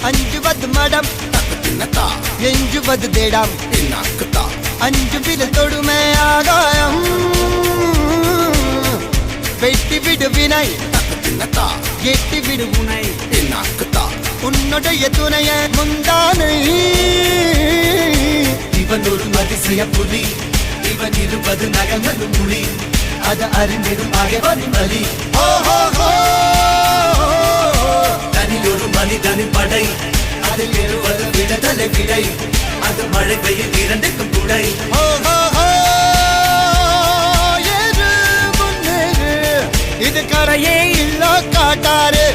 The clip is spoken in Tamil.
അഞ്ചുപത് മടം എഞ്ചുപത് തേടാം അഞ്ചു വില തൊടുമേ ആകായം വെട്ടി വിടുവിനായി எட்டி விடுவுனை உன்னுடைய துணைய முந்தானை இவன் ஒரு அதிசய புலி இவன் இருபது நகங்களும் புலி அது அறிந்திடும் ஆகவனின் வலி தனில் ஒரு மனிதனின் படை அதில் எழுவது விடுதலை விடை அது மழை பெய்யும் இரண்டுக்கும் துணை இது கரையே இல்ல காட்டாரு